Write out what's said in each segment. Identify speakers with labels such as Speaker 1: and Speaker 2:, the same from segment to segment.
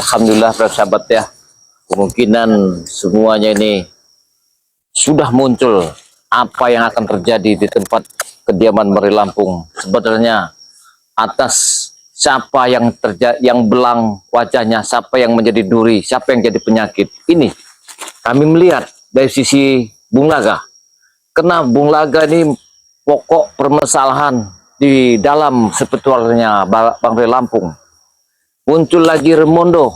Speaker 1: Alhamdulillah para sahabat ya, kemungkinan semuanya ini sudah muncul apa yang akan terjadi di tempat kediaman Mari Lampung. Sebenarnya atas siapa yang belang wajahnya, siapa yang menjadi duri, siapa yang jadi penyakit. Ini kami melihat dari sisi Bung Laga. Karena Bung Laga ini pokok permasalahan di dalam sebetulnya Bang Mari Lampung. Muncul lagi Remondo,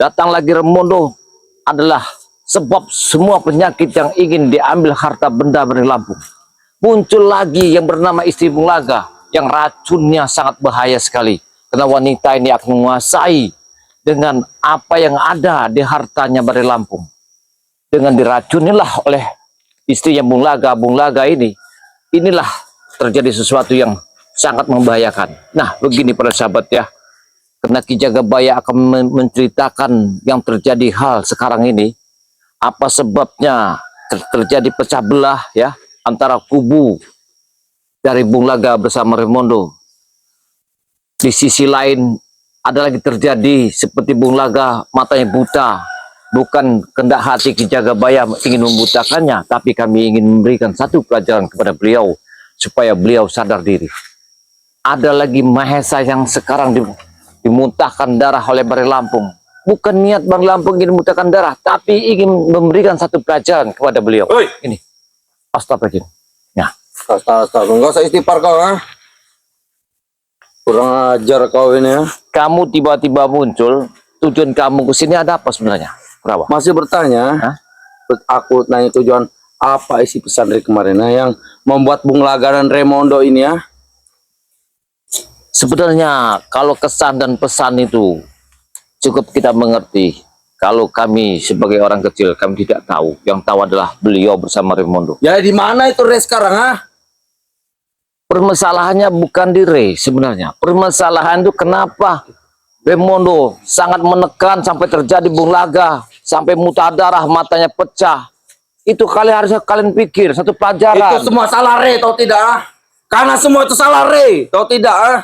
Speaker 1: datang lagi Remondo adalah sebab semua penyakit yang ingin diambil harta benda Mari Lampung. Muncul lagi yang bernama istri Bung Laga, yang racunnya sangat bahaya sekali. Karena wanita ini akan menguasai dengan apa yang ada di hartanya Mari Lampung. Dengan diracunilah oleh istrinya Bung Laga ini, inilah terjadi sesuatu yang sangat membahayakan. Nah, begini para sahabat ya. Karena Ki Jagabaya akan menceritakan yang terjadi hal sekarang ini, apa sebabnya terjadi pecah belah ya antara kubu dari Bung Laga bersama Remondo. Di sisi lain ada lagi terjadi seperti Bung Laga matanya buta, bukan kehendak hati Ki Jagabaya ingin membutakannya, tapi kami ingin memberikan satu pelajaran kepada beliau supaya beliau sadar diri. Ada lagi Mahesa yang sekarang dimuntahkan darah oleh Mari Lampung. Bukan niat Mari Lampung ingin memuntahkan darah, tapi ingin memberikan satu pelajaran kepada beliau.
Speaker 2: Oi.
Speaker 1: Ini astagfirullah. Ya.
Speaker 2: Astagfirullah, enggak usah istighfar kau, ha? Kurang ajar kau ini ya.
Speaker 1: Kamu tiba-tiba muncul, tujuan kamu ke sini ada apa sebenarnya? Berapa?
Speaker 2: Masih bertanya?
Speaker 1: Hah?
Speaker 2: Aku nanya tujuan apa isi pesan dari kemarin yang membuat Bung Laga dan Remondo ini ya?
Speaker 1: Sebenarnya kalau kesan dan pesan itu cukup kita mengerti. Kalau kami sebagai orang kecil, kami tidak tahu. Yang tahu adalah beliau bersama Remondo.
Speaker 2: Ya di mana itu Re sekarang, ha?
Speaker 1: Permasalahannya bukan di Re sebenarnya. Permasalahan itu kenapa Remondo sangat menekan sampai terjadi Bung Laga, sampai muntah darah, matanya pecah. Itu harusnya kalian pikir satu pelajaran.
Speaker 2: Itu semua salah Re, tau tidak? Ha? Karena semua itu salah Re, tau tidak? Ha?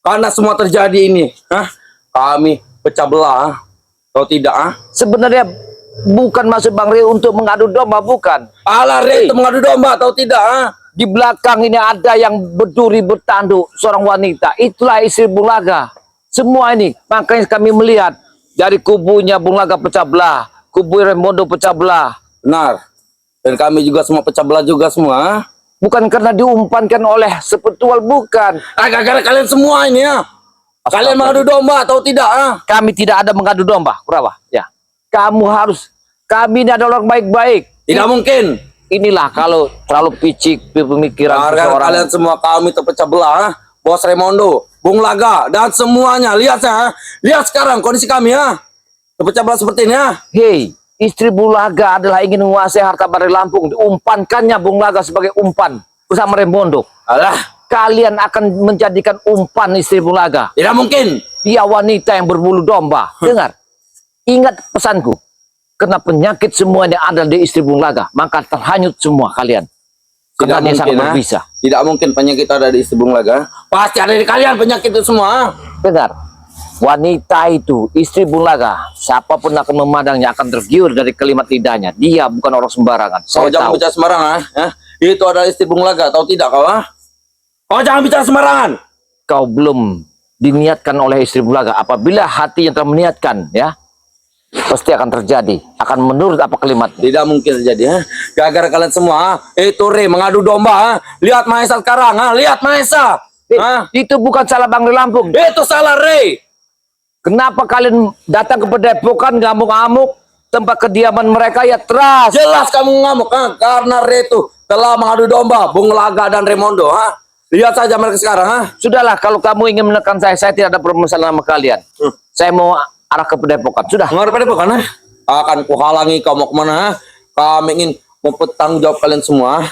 Speaker 2: Karena semua terjadi ini, ha? Kami pecah belah, tau tidak? Ha?
Speaker 1: Sebenarnya bukan maksud Bang Re untuk mengadu domba, bukan.
Speaker 2: Alah Re, itu mengadu domba, tau tidak? Ha?
Speaker 1: Di belakang ini ada yang berduri bertanduk, seorang wanita. Itulah istri Bung Laga. Semua ini, makanya kami melihat dari kubunya Bung Laga pecah belah, kubu Remondo pecah belah.
Speaker 2: Benar. Dan kami juga semua pecah belah juga semua. Ha?
Speaker 1: Bukan karena diumpankan oleh sepetual, bukan.
Speaker 2: Gara-gara kalian semua ini ya. Kalian mengadu domba atau tidak? Ha?
Speaker 1: Kami tidak ada mengadu domba, berapa? Ya. Kami ini adalah orang baik-baik.
Speaker 2: Tidak mungkin.
Speaker 1: Inilah kalau terlalu picik pemikiran seseorang.
Speaker 2: Kalian semua kami terpecah belah. Ha? Bos Remondo, Bung Laga, dan semuanya. Lihat ya. Lihat sekarang kondisi kami ya. Terpecah belah seperti ini ya.
Speaker 1: Hei, istri Bung Laga adalah ingin menguasai harta Mari Lampung. Diumpankannya Bung Laga sebagai umpan bersama Remondo.
Speaker 2: Alah,
Speaker 1: Kalian akan menjadikan umpan istri Bung Laga.
Speaker 2: tidak mungkin.
Speaker 1: Dia wanita yang berbulu domba. Dengar, ingat pesanku. Karena penyakit semuanya ada di istri Bung Laga, maka terhanyut semua kalian. Karena dia sangat berbisa.
Speaker 2: Tidak mungkin penyakit ada di istri Bung Laga. Pasti ada di kalian penyakit itu semua.
Speaker 1: Dengar, wanita itu, istri Bung Laga, siapapun akan memandangnya akan tergiur dari kalimat lidahnya. Dia bukan orang sembarangan.
Speaker 2: Kau jangan bicara sembarangan. Ha? Itu adalah istri Bung Laga, tahu tidak kau? Ha? Kau jangan bicara sembarangan.
Speaker 1: Kau belum diniatkan oleh istri Bung Laga. Apabila hati yang telah meniatkan, ya, pasti akan terjadi. Akan menurut apa kalimat.
Speaker 2: Tidak mungkin terjadi. Ha? Gara-gara kalian semua. Ha? Itu Re mengadu domba. Ha? Lihat Mahesa sekarang. Ha? Lihat Mahesa. Ha?
Speaker 1: Itu bukan salah Bang Mari Lampung.
Speaker 2: Itu salah Re.
Speaker 1: Kenapa kalian datang ke Padepokan ngamuk-ngamuk tempat kediaman mereka ya teras?
Speaker 2: Jelas kamu ngamuk. Ha? Karena Re itu telah mengadu domba Bung Laga dan Remondo. Ha? Lihat saja mereka sekarang. Ha?
Speaker 1: Sudahlah, kalau kamu ingin menekan saya tidak ada permasalahan sama kalian. Saya mau arah ke Padepokan. Sudah.
Speaker 2: Mengarah Padepokan. Ha? Akan kuhalangi kau mau kemana. Ha? Kami ingin mempertanggung jawab kalian semua.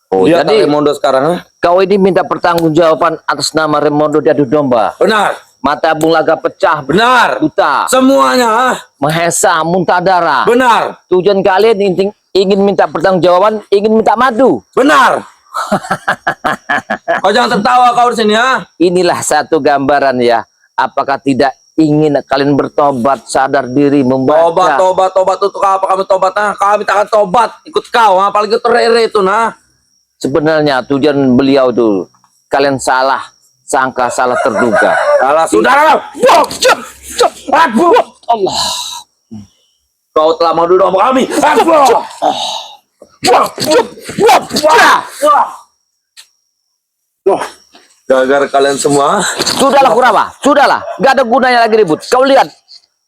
Speaker 1: Oh,
Speaker 2: Lihat
Speaker 1: jadi
Speaker 2: Remondo sekarang. Ha?
Speaker 1: kau ini minta pertanggungjawaban atas nama Remondo diadu domba.
Speaker 2: Benar.
Speaker 1: Mata Bung Laga pecah,
Speaker 2: Benar.
Speaker 1: buta,
Speaker 2: Semuanya. Ha?
Speaker 1: Mahesa, muntah darah.
Speaker 2: Benar.
Speaker 1: Tujuan kalian ingin minta pertanggungjawaban, ingin minta madu.
Speaker 2: Benar. Kau jangan tertawa kau di sini ya.
Speaker 1: Inilah satu gambaran ya. Apakah tidak ingin kalian bertobat, sadar diri, membaca.
Speaker 2: Tobat untuk apa kami tobat? Nah, kami takkan tobat ikut kau, apalagi itu Rere itu nah.
Speaker 1: Sebenarnya tujuan beliau itu kalian salah sangka, salah terduga.
Speaker 2: Salah sudah.
Speaker 1: Allah.
Speaker 2: Kau telah mau duduk sama kami. Gara-gara kalian semua.
Speaker 1: Sudahlah Kurawa, sudahlah. Gak ada gunanya lagi ribut. Kau lihat,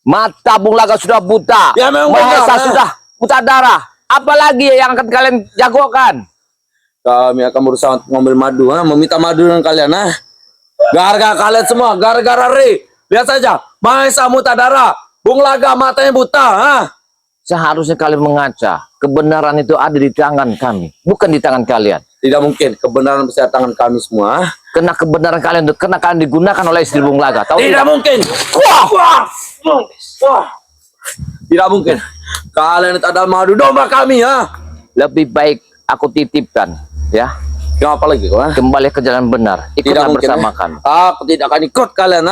Speaker 1: mata Bung Laga sudah buta.
Speaker 2: Ya, memang
Speaker 1: Mahesa
Speaker 2: benar,
Speaker 1: sudah buta darah. Apalagi yang akan kalian jagokan?
Speaker 2: Kami akan berusaha untuk mengambil madu, meminta madu dengan kalian. Gara-gara kalian semua, gara-gara Re. Lihat saja, Mahesa muta darah. Bung Laga matanya buta.
Speaker 1: Seharusnya kalian mengaca. Kebenaran itu ada di tangan kami, bukan di tangan kalian.
Speaker 2: Tidak mungkin, kebenaran bisa di tangan kami semua.
Speaker 1: Karena kebenaran kalian itu karena kalian digunakan oleh istri Bung Laga. Tahu
Speaker 2: Tidak mungkin. Tidak mungkin. Kalian itu adalah madu domba kami,
Speaker 1: Lebih baik aku titipkan, ya.
Speaker 2: Kenapa lagi kau?
Speaker 1: Kembali ke jalan benar. Ikutlah bersama kami.
Speaker 2: Aku tidak akan ikut kalian,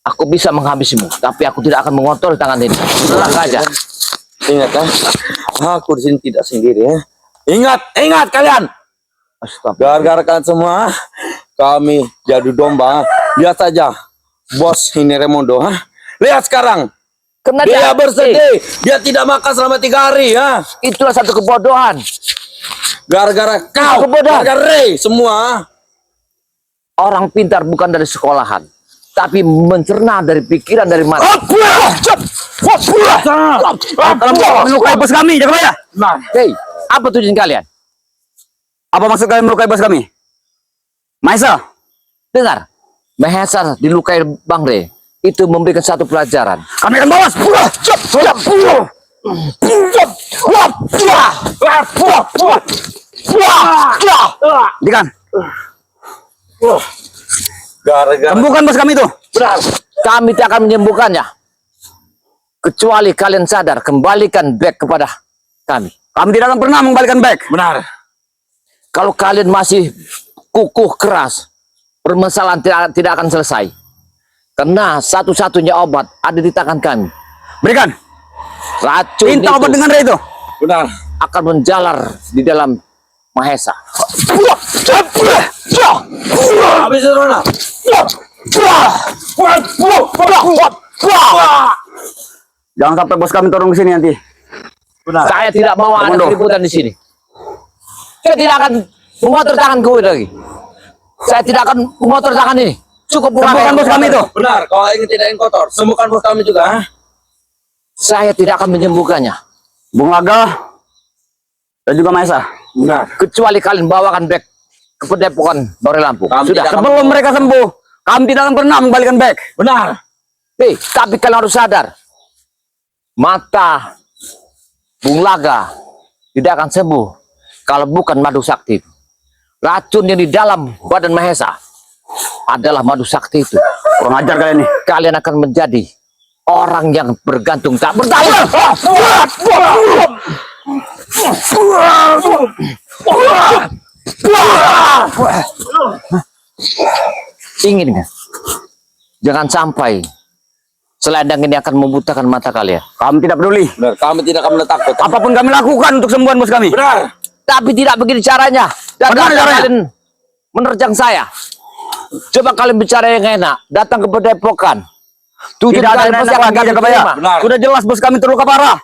Speaker 1: Aku bisa menghabisimu, tapi aku tidak akan mengotori tangan ini. Tenang aja.
Speaker 2: Ingat aku di sini tidak sendiri Ingat kalian. Gara-gara kalian semua, kami jadu domba. Lihat saja, bos ini Remondo. Lihat sekarang,
Speaker 1: Karena
Speaker 2: dia bersedih. Dia tidak makan selama 3 hari.
Speaker 1: Itulah satu kebodohan.
Speaker 2: Gara-gara kau,
Speaker 1: Kebodohan.
Speaker 2: gara-gara Ray, semua.
Speaker 1: Orang pintar bukan dari sekolahan, tapi mencerna dari pikiran, dari mata.
Speaker 3: Melukai bos kami, jangan ya.
Speaker 1: Hei, apa tujuan kalian?
Speaker 3: Apa maksud kalian melukai bos kami? Mahesa,
Speaker 1: Dengar, Mahesa dilukai Bang Re. Itu memberikan satu pelajaran.
Speaker 3: kami akan bawas. Dikan,
Speaker 2: Gara-gara
Speaker 3: sembuhkan bos kami itu.
Speaker 1: Kami tidak akan menyembuhkannya. Kecuali kalian sadar, kembalikan back kepada kami.
Speaker 3: Kami tidak akan pernah mengembalikan back.
Speaker 2: benar.
Speaker 1: Kalau kalian masih kukuh keras, permasalahan tidak akan selesai. Karena satu-satunya obat ada di tangan kami.
Speaker 3: Berikan.
Speaker 1: Racun
Speaker 3: Minta obat
Speaker 1: itu
Speaker 3: dengan Ray itu.
Speaker 2: Benar.
Speaker 1: akan menjalar di dalam Mahesa.
Speaker 2: Habis itu Rona.
Speaker 3: Jangan sampai bos kami turun ke sini nanti.
Speaker 2: Benar.
Speaker 1: Saya tidak mau ada
Speaker 3: Komando.
Speaker 1: keributan di sini. Saya tidak akan mengotor tangan kau lagi. Saya tidak akan mengotor tangan ini. Cukup
Speaker 3: Sembuhkan bos kami itu.
Speaker 2: Benar. Kalau ingin tidak ingin kotor, sembuhkan bos kami juga.
Speaker 1: Saya tidak akan menyembuhkannya.
Speaker 3: Bung Laga dan juga Mahesa.
Speaker 2: Benar.
Speaker 1: Kecuali kalian bawakan back ke Padepokan Baru Lampung.
Speaker 2: Kami
Speaker 1: Sudah.
Speaker 2: tidak akan-
Speaker 3: Sebelum mereka sembuh, kami tidak akan pernah mengembalikan back.
Speaker 2: Benar.
Speaker 1: Hei, tapi kalian harus sadar. Mata Bung Laga tidak akan sembuh kalau bukan madu sakti. Racun yang di dalam badan Mahesa adalah madu sakti itu.
Speaker 3: Kurang ajar kalian nih.
Speaker 1: Kalian akan menjadi orang yang bergantung tak berdaya. Ingin kan? Jangan sampai selendang ini akan membutakan mata kalian.
Speaker 3: Kami tidak peduli.
Speaker 2: Benar. Kami tidak akan takut.
Speaker 3: Apapun kami lakukan untuk sembuhan bos kami.
Speaker 2: Benar.
Speaker 1: Tapi tidak begini caranya. Dan
Speaker 3: Bagaimana caranya?
Speaker 1: kalian menerjang saya. Coba kalian bicara yang enak. Datang ke Padepokan.
Speaker 3: Tidak ada yang
Speaker 1: pasti
Speaker 3: enak
Speaker 1: akan
Speaker 3: lagi
Speaker 1: kami
Speaker 3: Jakabaya.
Speaker 1: terima.
Speaker 2: Benar.
Speaker 3: Sudah jelas bos kami terluka parah.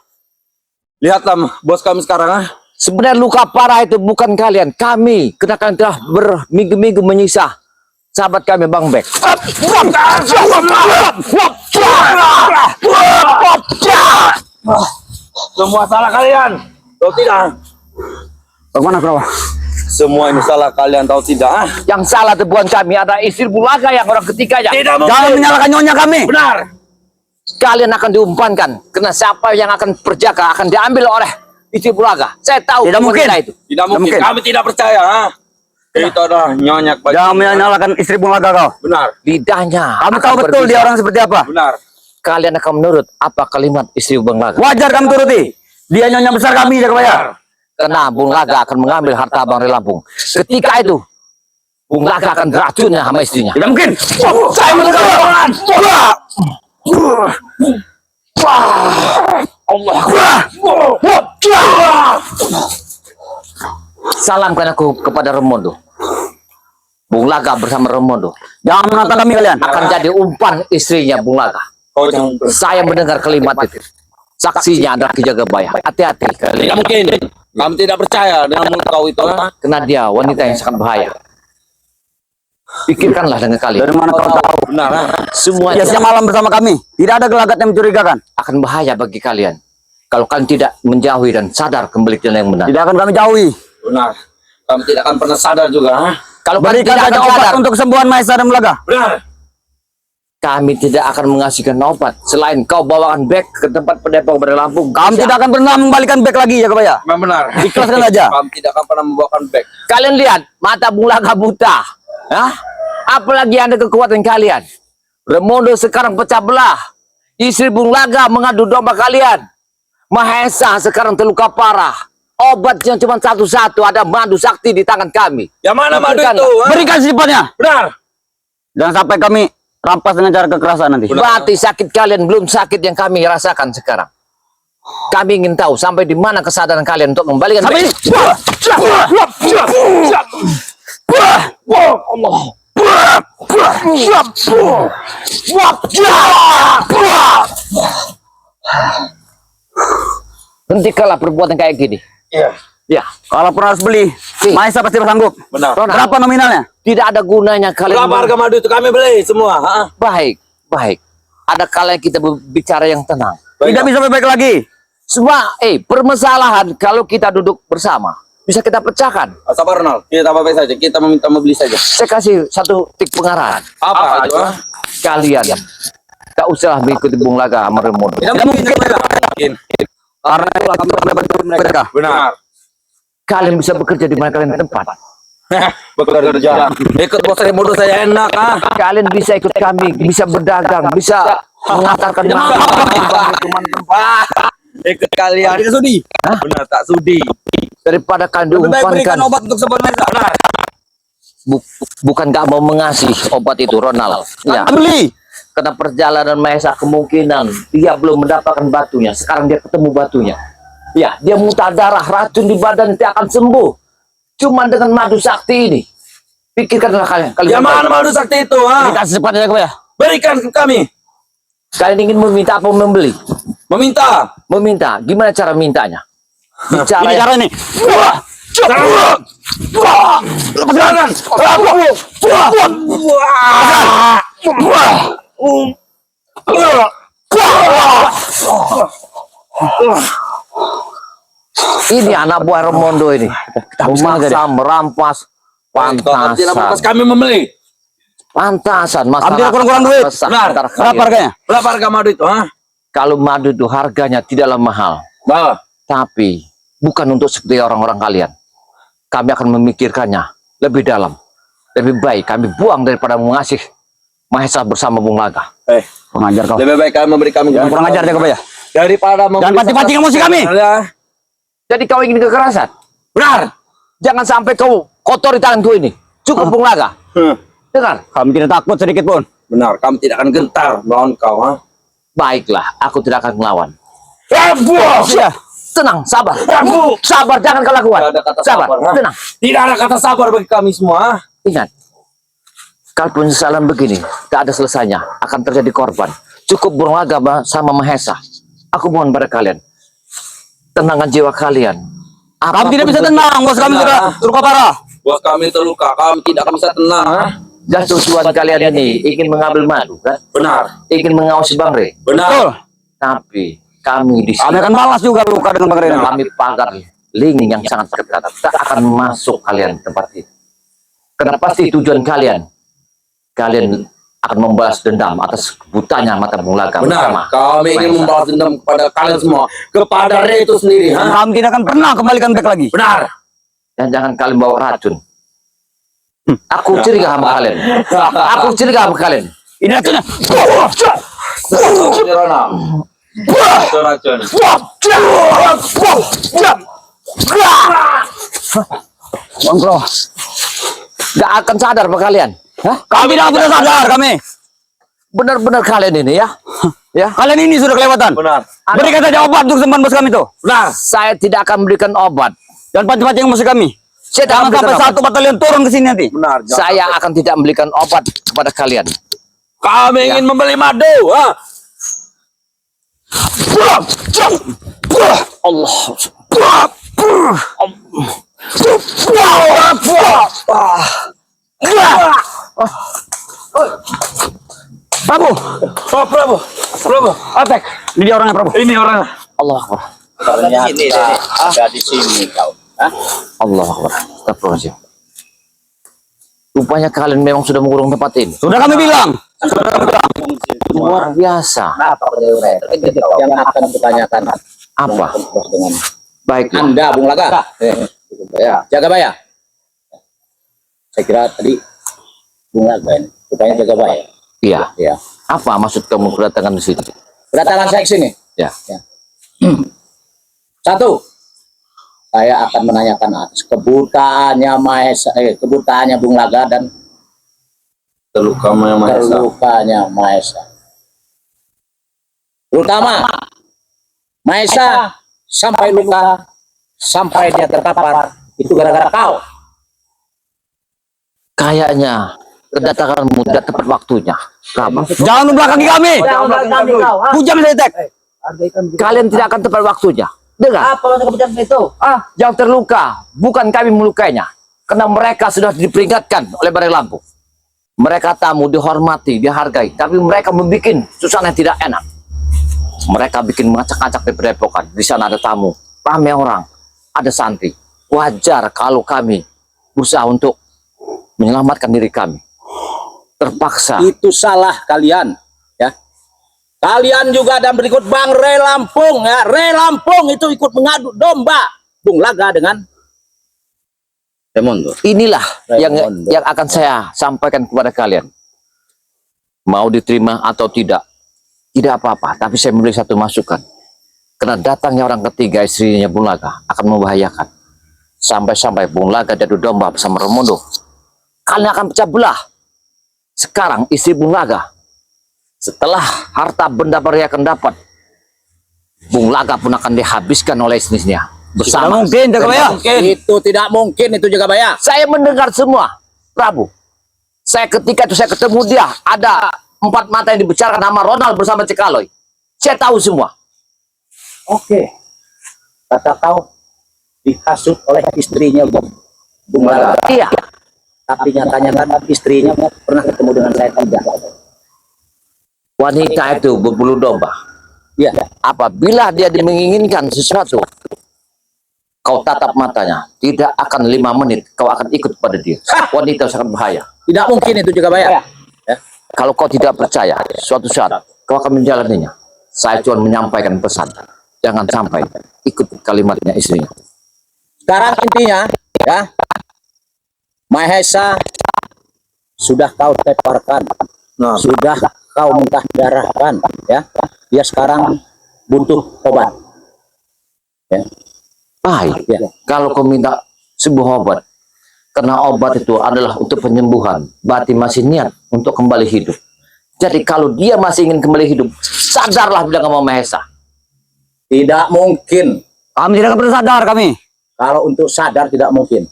Speaker 2: Lihatlah bos kami sekarang.
Speaker 1: Sebenarnya luka parah itu bukan kalian. Kami. Karena kalian telah berminggu-minggu menyiksa sahabat kami Bang Bek.
Speaker 2: Semua salah kalian. Tahu tidak?
Speaker 3: Bagaimana Kurawa?
Speaker 2: Semua ini salah kalian, tahu tidak?
Speaker 1: Yang salah itu bukan kami. Ada istri Bulaga yang orang ketiganya.
Speaker 2: Tidak
Speaker 3: Jangan menyalahkan nyonya kami.
Speaker 2: Benar.
Speaker 1: Kalian akan diumpankan. Karena siapa yang akan berjaga akan diambil oleh istri Bulaga. Saya tahu
Speaker 3: Tidak mungkin.
Speaker 1: wanita itu.
Speaker 2: Tidak mungkin.
Speaker 3: mungkin.
Speaker 2: Kami tidak percaya. Itu adalah nyonya kepada.
Speaker 3: Jangan menyalahkan istri Bung Laga kau.
Speaker 2: Benar.
Speaker 1: Lidahnya.
Speaker 3: Kami
Speaker 1: akan
Speaker 3: tahu betul
Speaker 1: berbicara.
Speaker 3: dia orang seperti apa.
Speaker 2: Benar.
Speaker 1: Kalian akan menurut apa kalimat istri Bang Laga.
Speaker 3: Wajar kami turuti. Dia nyonya besar kami Jakabaya.
Speaker 1: Karena Bung Laga akan mengambil harta Bang Ray Lampung. Ketika itu, Bung Laga akan beracunnya sama istrinya.
Speaker 3: Tidak mungkin. Saya menegakkan. Allah.
Speaker 1: Salamkan aku kepada Remondo. Bung Laga bersama Remondo
Speaker 3: Jangan menantang kami kalian.
Speaker 1: akan jadi umpan istrinya Bung Laga.
Speaker 2: Kau jangan.
Speaker 1: Saya mendengar kalimat itu. Saksinya adalah Ki Jagabaya. Hati-hati
Speaker 2: Tidak
Speaker 1: kalian.
Speaker 2: mungkin. Kami tidak percaya dengan mulut kau itu. Ha?
Speaker 1: Karena dia wanita yang sangat bahaya. Pikirkanlah dengan kalian.
Speaker 3: Dari mana kau tahu?
Speaker 2: Benar. Ha?
Speaker 1: Semua
Speaker 3: Dia siang malam bersama kami. Tidak ada gelagat yang mencurigakan.
Speaker 1: akan bahaya bagi kalian. Kalau kalian tidak menjauhi dan sadar kembali ke jalan yang benar.
Speaker 3: Tidak akan kami jauhi.
Speaker 2: Benar. Kami tidak akan pernah sadar juga. Ha?
Speaker 1: Kalau kalian
Speaker 3: Berikan
Speaker 1: tidak
Speaker 3: saja
Speaker 1: akan
Speaker 3: obat
Speaker 1: sadar,
Speaker 3: untuk kesembuhan Maesa dan Mulaga.
Speaker 2: Benar.
Speaker 1: kami tidak akan mengasihkan obat. Selain kau bawakan beg ke tempat pendepo Bang Ray Lampung.
Speaker 3: Kami tidak akan pernah membalikan beg lagi ya Kebaya.
Speaker 2: Memang benar.
Speaker 3: Ikhlaskan aja.
Speaker 2: Kami tidak akan pernah membawakan beg.
Speaker 1: Kalian lihat, mata Bung Laga buta. Hah? Apalagi ada kekuatan kalian. Remondo sekarang pecah belah. Istri Bung Laga mengadu domba kalian. Mahesa sekarang terluka parah. Obat yang cuma satu-satu, ada madu sakti di tangan kami.
Speaker 2: Yang mana madu
Speaker 1: Berikan.
Speaker 2: itu? Ha?
Speaker 3: Berikan secepatnya.
Speaker 2: Benar.
Speaker 3: Jangan sampai kami rampas dengan cara kekerasan nanti.
Speaker 1: Berarti sakit kalian belum sakit yang kami rasakan sekarang. Kami ingin tahu sampai di mana kesadaran kalian untuk kembalikan.
Speaker 3: Sampai ini.
Speaker 1: Hentikanlah perbuatan kayak gini.
Speaker 2: Iya.
Speaker 1: Ya,
Speaker 3: Kalau pernah harus beli, Maesa pasti sanggup.
Speaker 2: Benar.
Speaker 3: Berapa nominalnya?
Speaker 1: tidak ada gunanya kalian.
Speaker 2: Berapa harga madu itu kami beli semua? Ha?
Speaker 1: Baik, baik. Ada kalanya kita berbicara yang tenang.
Speaker 3: Tidak bisa baik lagi.
Speaker 1: Semua, permasalahan kalau kita duduk bersama bisa kita pecahkan.
Speaker 2: Sabar Ronald. Kita apa saja. Kita meminta membeli saja.
Speaker 1: Saya kasih satu tik pengarahan.
Speaker 2: Apa itu? Ha?
Speaker 1: Kalian tak usah mengikuti Bung Laga sama Remondo.
Speaker 2: Tidak mungkin. Mungkin.
Speaker 3: Karena itulah kami akan membantu mereka.
Speaker 2: Benar.
Speaker 1: Kalian bisa bekerja di mana kalian tempat.
Speaker 2: Bekerja. Ikut bos saya modus saya enak. Ha?
Speaker 1: Kalian bisa ikut kami, bisa berdagang, bisa mengantarkan
Speaker 2: Ikut kalian. Tidak sudi. Benar, tak sudi.
Speaker 1: daripada kalian
Speaker 2: Lebih baik berikan
Speaker 1: diumpankan.
Speaker 2: obat untuk sembuhan Maesa. Benar.
Speaker 1: Bukan gak mau mengasih obat itu, Ronald. Ya.
Speaker 3: Beli.
Speaker 1: Karena perjalanan Maesa kemungkinan dia belum mendapatkan batunya. Sekarang dia ketemu batunya. Ya, dia muntah darah, racun di badan dia akan sembuh. Cuman dengan madu sakti ini. Pikirkanlah kalian.
Speaker 2: Yang mana madu sakti itu? Ha?
Speaker 3: Berikan secepatnya Kebaya.
Speaker 2: Berikan ke kami.
Speaker 1: Kalian ingin meminta apa membeli?
Speaker 2: Meminta.
Speaker 1: Meminta. Gimana cara mintanya? Bicara
Speaker 3: Ini
Speaker 1: yang-
Speaker 3: cara ini.
Speaker 2: Jangan.
Speaker 1: Ini anak buah Remondo ini. Memaksa, merampas.
Speaker 2: Tidak lepas
Speaker 1: Pantasan.
Speaker 2: kami membeli.
Speaker 1: Pantasan.
Speaker 3: Kami tidak kurang duit.
Speaker 1: resah
Speaker 2: Benar.
Speaker 1: antara
Speaker 3: Berapa
Speaker 1: kalian.
Speaker 3: harganya?
Speaker 2: Berapa harga madu itu? Ha?
Speaker 1: Kalau madu itu harganya tidaklah mahal.
Speaker 2: Bah.
Speaker 1: Tapi bukan untuk seperti orang-orang kalian. Kami akan memikirkannya lebih dalam. Lebih baik kami buang daripada mengasih Mahesa bersama Bung Laga.
Speaker 3: Kurang ajar kau.
Speaker 2: Lebih baik kami memberi kami.
Speaker 3: Kurang ajar dia Kebaya.
Speaker 2: Daripada
Speaker 3: Jangan pancing-pancing emosi kami.
Speaker 2: Ya.
Speaker 1: Jadi kau ingin kekerasan?
Speaker 2: Benar.
Speaker 1: Jangan sampai kau kotori tanganku ini. Cukup Bung Laga. Dengar.
Speaker 3: Kami tidak takut sedikit pun.
Speaker 2: Benar, kami tidak akan gentar melawan kau. Ha?
Speaker 1: Baiklah, aku tidak akan melawan.
Speaker 3: Sudah.
Speaker 1: Tenang, sabar.
Speaker 2: Rabu.
Speaker 1: Sabar, jangan kau lakukan.
Speaker 2: Tidak ada kata
Speaker 1: Sabar,
Speaker 2: sabar, ha?
Speaker 1: tenang.
Speaker 2: Tidak ada kata sabar bagi kami semua. Ha?
Speaker 1: Ingat, kalau penyesalan begini, tak ada selesainya. Akan terjadi korban. Cukup Bung Laga sama Mahesa. Aku mohon pada kalian. Tenangkan jiwa kalian.
Speaker 3: Kami tidak bisa tenang, bos kami sudah terluka parah.
Speaker 2: Bos kami terluka, kami tidak akan bisa tenang. Ha?
Speaker 1: Dan tujuan kalian ini ingin mengambil madu, kan?
Speaker 2: Benar,
Speaker 1: Ingin mengawasi Bang Ray.
Speaker 2: benar.
Speaker 3: Betul.
Speaker 1: Tapi kami di
Speaker 3: Kami
Speaker 1: sini,
Speaker 3: akan balas juga luka dengan Bang Rena.
Speaker 1: kami pagar link yang sangat ketat. Tak akan masuk kalian tempat itu. Karena pasti tujuan kalian akan membalas dendam atas butanya mata Bung Laga.
Speaker 2: Benar,
Speaker 1: bersama
Speaker 2: kami ingin
Speaker 1: Mahesa.
Speaker 2: membalas dendam kepada kalian semua. Kepada Ray itu sendiri.
Speaker 3: Dan
Speaker 2: Ha?
Speaker 3: kami tidak akan pernah kembalikan back lagi.
Speaker 2: Benar.
Speaker 1: Dan jangan kalian bawa racun. Aku curiga sama kalian. Aku curiga sama kalian.
Speaker 3: Ini racunnya.
Speaker 2: Racun.
Speaker 3: Bang Bro,
Speaker 1: Gak akan sadar apa kalian? Hah?
Speaker 3: kami tidak pernah sadar kami.
Speaker 1: Benar-benar kalian ini ya. Ya.
Speaker 3: Kalian ini sudah kelewatan.
Speaker 2: Benar.
Speaker 3: Berikan saja obat untuk teman bos kami tuh.
Speaker 2: Benar.
Speaker 1: Saya tidak akan memberikan obat.
Speaker 3: Dan pancing-pancing musuh kami.
Speaker 1: Saya tidak
Speaker 3: Jangan
Speaker 1: memberikan
Speaker 3: sampai
Speaker 1: obat.
Speaker 3: satu batalion turun ke sini nanti.
Speaker 2: Benar. jangan
Speaker 1: Saya
Speaker 2: sampai.
Speaker 1: akan tidak memberikan obat kepada kalian.
Speaker 2: Kami ingin membeli madu.
Speaker 1: Allah.
Speaker 3: Prabu,
Speaker 2: Oh, Prabu. Prabu.
Speaker 3: attack. Ini dia orangnya Prabu.
Speaker 2: Ini orangnya.
Speaker 1: Allah Akbar.
Speaker 4: Ternyata ada di sini kau. Hah?
Speaker 1: Allah Akbar. Astagfirullahaladzim. Rupanya kalian memang sudah mengurung tempat ini.
Speaker 3: Sudah kami bilang.
Speaker 1: Luar biasa.
Speaker 4: Kenapa kau jadi orang? Yang akan kutanyakan
Speaker 1: Apa?
Speaker 4: dengan
Speaker 1: Baik.
Speaker 4: Anda, Bung Laga. Ya, jaga baya. Saya kira tadi Bung Laga ini rupanya jaga baya.
Speaker 1: Iya.
Speaker 4: Ya.
Speaker 1: Apa maksud kamu kedatangan di sini?
Speaker 4: Kedatangan saya ke sini.
Speaker 1: Ya.
Speaker 4: Satu, saya akan menanyakan atas kebutaannya Maesa, kebutaannya Bung Laga dan
Speaker 2: Terluka Mahesa.
Speaker 4: terlukanya Maesa. Terutama Maesa sampai luka, sampai dia terkapar, itu gara-gara kau.
Speaker 1: Kayaknya kedatanganmu tidak tepat waktunya. Kenapa?
Speaker 3: Jangan membelakangi kami. Hujam saya attack.
Speaker 1: Kalian tidak akan tepat waktunya. Dengar.
Speaker 4: Apa kebijakan itu?
Speaker 1: Yang terluka bukan kami melukainya, karena mereka sudah diperingatkan oleh Barai Lampung. Mereka tamu dihormati, dihargai, tapi mereka membuat suasana yang tidak enak. Mereka bikin ngacak-ngacak di padepokan. Di sana ada tamu, ramai orang, ada santri. Wajar kalau kami berusaha untuk menyelamatkan diri kami. Terpaksa.
Speaker 4: Itu salah kalian, ya. Kalian juga dan berikut Bang Rey Lampung, ya. Rey Lampung itu ikut mengadu domba Bung Laga dengan Raimondo.
Speaker 1: Inilah
Speaker 4: Raimondo.
Speaker 1: yang akan saya sampaikan kepada kalian. Mau diterima atau tidak apa-apa. Tapi saya memberi satu masukan. Karena datangnya orang ketiga, istrinya Bung Laga, akan membahayakan. Sampai-sampai Bung Laga jatuh domba bersama Raimondo. Kalian akan pecah belah. Sekarang istri Bung Laga, setelah harta benda yang akan dapat, Bung Laga pun akan dihabiskan oleh istrinya.
Speaker 3: Tidak
Speaker 1: Bersama.
Speaker 3: mungkin, jaga baya.
Speaker 4: Itu tidak mungkin, itu jaga baya.
Speaker 1: Saya mendengar semua, Prabu. Ketika itu saya ketemu dia, ada 4 mata yang dibicarakan nama Ronald bersama Cekaloy. Saya tahu semua.
Speaker 4: Oke. Kata kau dihasut oleh istrinya Bung Laga.
Speaker 1: Iya.
Speaker 4: Tapi nyatanya kan istrinya pernah ketemu dengan saya tidak.
Speaker 1: Wanita itu berbulu domba.
Speaker 4: Iya.
Speaker 1: Apabila dia menginginkan sesuatu, kau tatap matanya, tidak akan 5 menit kau akan ikut pada dia. Wanita sangat bahaya.
Speaker 4: Tidak mungkin itu jaga baya. Ya.
Speaker 1: Kalau kau tidak percaya, suatu saat kau akan menjalaninya. Saya cuma menyampaikan pesan. Jangan sampai ikut kalimatnya istrinya.
Speaker 4: Sekarang intinya, ya, Mahesa sudah kau teparkan, sudah kau muntah darahkan, ya. Dia sekarang butuh obat. Ya.
Speaker 1: Baik,
Speaker 4: Ya.
Speaker 1: kalau kau minta sebuah obat, karena obat itu adalah untuk penyembuhan, berarti masih niat untuk kembali hidup. Jadi kalau dia masih ingin kembali hidup, sadarlah bilang sama Mahesa.
Speaker 4: Tidak mungkin.
Speaker 3: Kami tidak akan pernah sadar kami.
Speaker 4: Kalau untuk sadar tidak mungkin.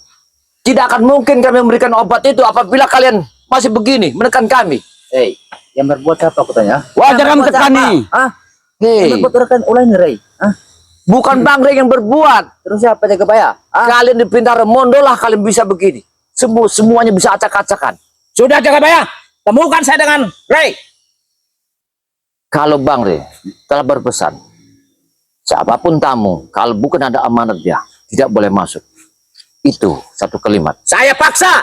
Speaker 1: Tidak akan mungkin kami memberikan obat itu apabila kalian masih begini, menekan kami.
Speaker 4: Hey, yang berbuat siapa aku tanya?
Speaker 3: Wajar kami tekani.
Speaker 1: Hei,
Speaker 4: Berbuat ulah ini, Rey.
Speaker 1: bukan Bang Rey yang berbuat.
Speaker 4: Terus siapa jaga baya?
Speaker 1: Kalian dipindah Raimondo lah kalian bisa begini. Semuanya bisa acak-acakan.
Speaker 4: Sudah jaga baya. Temukan saya dengan Rey.
Speaker 1: Kalau Bang Rey telah berpesan, siapapun tamu, kalau bukan ada amanat dia, tidak boleh masuk. Itu satu kalimat.
Speaker 4: Saya paksa.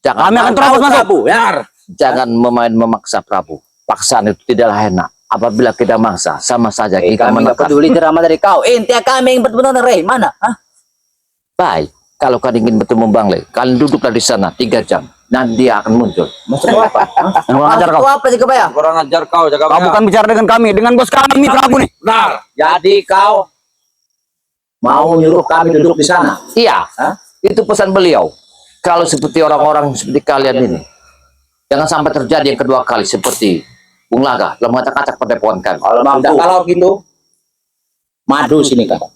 Speaker 1: Jangan,
Speaker 3: Kami akan terobos masuk.
Speaker 4: Prabu, ya.
Speaker 1: jangan memaksa Prabu. Paksaan itu tidaklah enak. Apabila kita maksa, sama saja kita
Speaker 4: Kami nggak
Speaker 1: menekan.
Speaker 4: peduli drama dari kau. Intinya kami yang benar-benar Rey. Mana?
Speaker 1: Baik, kalau kalian ingin bertemu Bang Rey, kalian duduklah di sana 3 jam. Nanti dia akan muncul.
Speaker 4: Maksud apa?
Speaker 3: Yang kurang ajar kau.
Speaker 4: apa jaga baya?
Speaker 2: Kurang ajar kau, jaga
Speaker 3: Kau
Speaker 2: baya.
Speaker 3: bukan bicara dengan kami, dengan bos kami Prabu nih.
Speaker 2: Benar.
Speaker 4: Jadi kau mau nyuruh kami duduk di sana.
Speaker 1: Iya,
Speaker 4: Hah?
Speaker 1: itu pesan beliau. Kalau seperti orang-orang seperti kalian ini, jangan sampai terjadi yang kedua kali seperti Bung Laga dalam ngacak-ngacak padepokan kami.
Speaker 4: Kalau gitu, madu sini kau.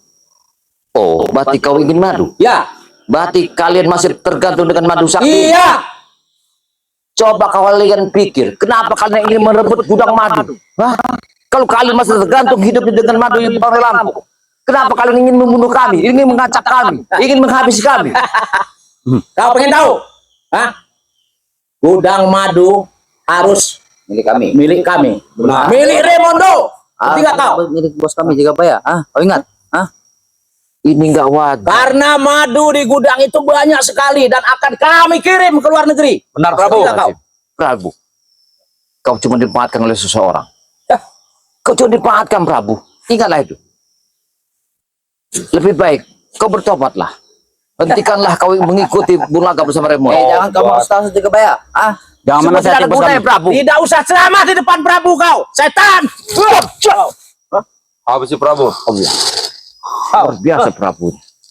Speaker 1: Oh, berarti kau ingin madu?
Speaker 4: Ya,
Speaker 1: Berarti kalian masih tergantung dengan madu sakti?
Speaker 4: iya.
Speaker 1: Coba kalian pikir, kenapa kalian ingin merebut gudang madu? Hah? Kalau kalian masih tergantung hidupnya dengan madu yang Bang Lampung, kenapa kalian ingin membunuh kami, ingin mengacak kami, ingin menghabisi kami?
Speaker 4: Kau pengen tahu? Hah? Gudang madu harus milik kami.
Speaker 2: Benar.
Speaker 4: Milik Raimondo. Ngerti nggak kau?
Speaker 3: Milik bos kami juga Pak ya. Kau ingat?
Speaker 1: Ini nggak wajar.
Speaker 4: Karena madu di gudang itu banyak sekali dan akan kami kirim ke luar negeri.
Speaker 2: Benar, Prabu.
Speaker 4: Ngerti nggak kau?
Speaker 1: Prabu, kau cuma dimanfaatkan oleh seseorang.
Speaker 4: Yah.
Speaker 1: Kau cuma dimanfaatkan, Prabu. Ingatlah itu. Lebih baik kau bertobatlah. Hentikanlah kau mengikuti Bung Laga bersama Raimondo.
Speaker 3: Jangan kamu harus tahu juga Pak ya. Jangan
Speaker 1: Semua tidak
Speaker 3: menasihati
Speaker 1: ada
Speaker 3: bos
Speaker 1: gunanya,
Speaker 3: kami.
Speaker 1: Prabu.
Speaker 4: Tidak usah ceramah di depan Prabu kau, setan.
Speaker 2: Apa sih Prabu?
Speaker 1: Luar biasa, Prabu.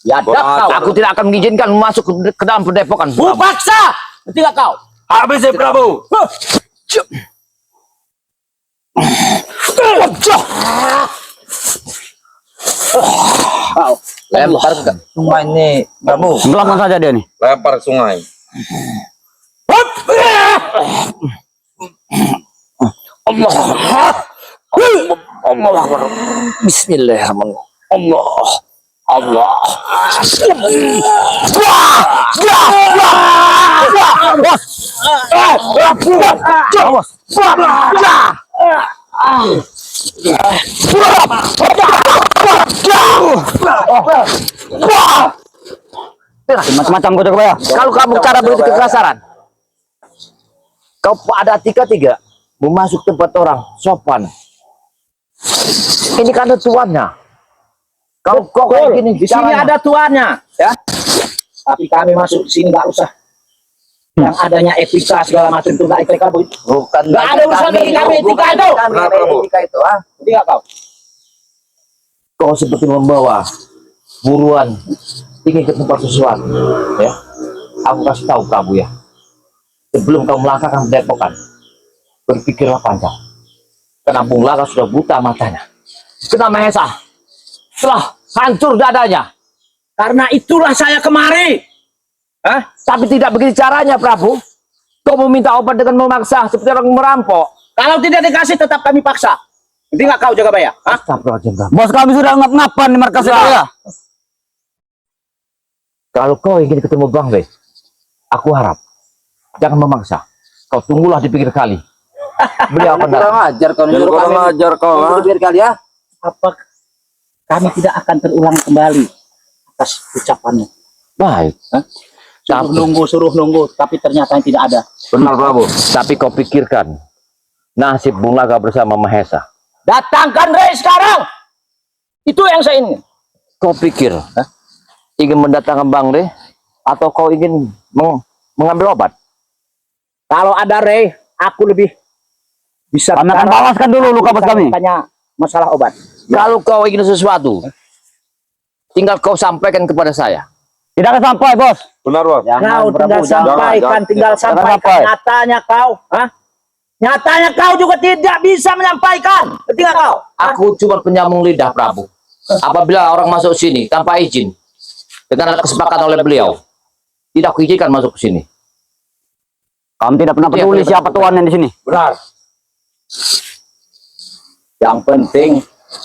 Speaker 4: Ya, kau.
Speaker 1: Aku tidak akan mengizinkan masuk ke dalam padepokan.
Speaker 4: Bu paksa. Ngerti nggak kau?
Speaker 2: Habis sih Prabu.
Speaker 1: Lempar ke
Speaker 3: Cuma ini Prabu. Tenggelamkan saja dia nih.
Speaker 2: Lempar ke sungai.
Speaker 1: Bismillahirrahmanirrahim.
Speaker 3: Macam-macam kau juga Pak ya.
Speaker 1: Kalau kamu cara begitu kekerasan, kau ada tiga memasuk tempat orang sopan. Ini kan ada tuannya. Kalau kau kayak gini,
Speaker 4: Di sini
Speaker 1: caranya.
Speaker 4: ada tuannya, ya. Tapi kami masuk di sini nggak usah. Yang adanya etika segala macam itu nggak etika begitu.
Speaker 1: Bukan
Speaker 4: Nggak ada urusan dengan kami etika itu.
Speaker 2: Benar, Prabu.
Speaker 3: Etika itu
Speaker 4: Ngerti nggak kau?
Speaker 1: kau seperti membawa buruan ingin ke tempat sesuatu, ya. Aku kasih tahu kamu ya. Sebelum kau melangkahkan padepokan, berpikirlah panjang. Karena Bung Laga sudah buta matanya. Kena Mahesa telah hancur dadanya.
Speaker 4: Karena itulah saya kemari.
Speaker 1: Hah? Tapi tidak begitu caranya, Prabu. Kau meminta obat dengan memaksa seperti orang merampok.
Speaker 4: Kalau tidak dikasih tetap kami paksa. Ngerti nggak kau jaga Baya? Hah?
Speaker 1: Astagfirullahaladzim, Prabu.
Speaker 3: Bos kami sudah ngap-ngapan di markas Pak ya.
Speaker 1: Kalau kau ingin ketemu Bang Wei, aku harap jangan memaksa. Kau tunggulah di pinggir kali. Beliau akan datang.
Speaker 3: Kurang ajar kau nyuruh
Speaker 2: Kurang
Speaker 3: kami.
Speaker 2: ajar kau.
Speaker 3: Biar kali ya.
Speaker 4: Apa kami tidak akan terulang kembali atas ucapannya?
Speaker 1: Baik.
Speaker 4: Suruh nunggu, tapi ternyata tidak ada.
Speaker 2: Benar Prabu.
Speaker 1: Tapi kau pikirkan nasib Bung Laga bersama Mahesa.
Speaker 4: Datangkan Rey sekarang. Itu yang saya ingin.
Speaker 1: Kau pikir ingin mendatangkan Bang Rey atau kau ingin mengambil obat?
Speaker 4: Kalau ada Rey, aku lebih bisa.
Speaker 3: Kami akan bawaskan dulu luka bos kami.
Speaker 4: Tanya masalah obat.
Speaker 1: Kalau kau ingin sesuatu, tinggal kau sampaikan kepada saya.
Speaker 3: Tidak akan sampai bos.
Speaker 2: Benar Bos.
Speaker 4: Kau tinggal sampaikan, tinggal sampaikan.
Speaker 3: sampai.
Speaker 4: Nyatanya kau, nyatanya kau juga tidak bisa menyampaikan. Ngerti nggak kau?
Speaker 1: Aku cuma penyambung lidah, Prabu. Apabila orang masuk sini tanpa izin, dengan ada kesepakatan oleh beliau, tidak aku izinkan masuk ke sini.
Speaker 3: Kami tidak pernah peduli
Speaker 1: Iya,
Speaker 3: siapa tuannya di sini.
Speaker 4: Benar. Yang penting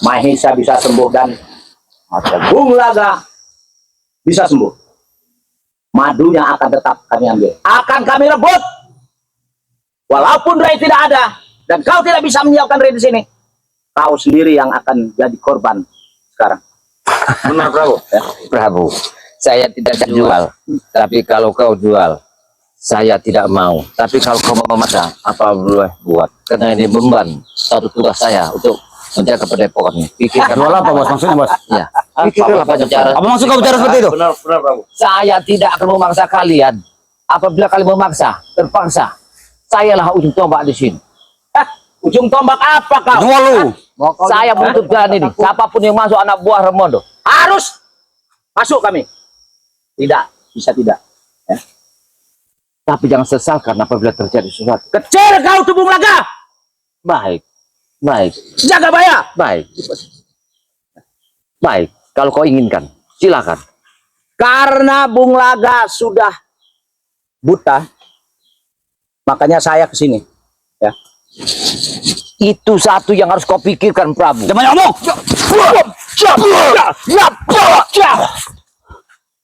Speaker 4: Mahesa bisa sembuh dan Bung Laga bisa sembuh. Madunya akan tetap kami ambil. Akan kami rebut. Walaupun Rey tidak ada dan kau tidak bisa menyiapkan Rey di sini, kau sendiri yang akan jadi korban sekarang.
Speaker 2: Benar Prabu.
Speaker 1: Prabu, saya tidak akan jual. Tapi kalau kau jual, saya tidak mau. Tapi kalau kau mau memaksa, apa boleh buat? Karena ini beban satu tugas saya untuk menjaga padepokan ini. Pikirkan
Speaker 3: Jual apa bos maksudnya bos?
Speaker 1: Ya, pikirlah cara.
Speaker 3: Apa maksud kau bicara seperti itu?
Speaker 2: Benar Prabu.
Speaker 1: Saya tidak akan memaksa kalian. Apabila kalian memaksa, terpaksa, sayalah ujung tombak di sini.
Speaker 4: Ujung tombak apa kau?
Speaker 3: Jual lu.
Speaker 1: Saya menutup jalan ini. Siapapun yang masuk anak buah Raimondo
Speaker 4: Harus Masuk kami. Tidak, bisa tidak. Ya.
Speaker 1: Tapi jangan sesalkan apabila terjadi sesuatu.
Speaker 4: Kecil kau tubuh laga.
Speaker 1: Baik, baik,
Speaker 4: Jaga baya.
Speaker 1: baik. Baik, kalau kau inginkan, silakan.
Speaker 4: Karena Bung Laga sudah buta, makanya saya ke sini. Ya.
Speaker 1: Itu satu yang harus kau pikirkan, Prabu.
Speaker 3: Jangan ngomong.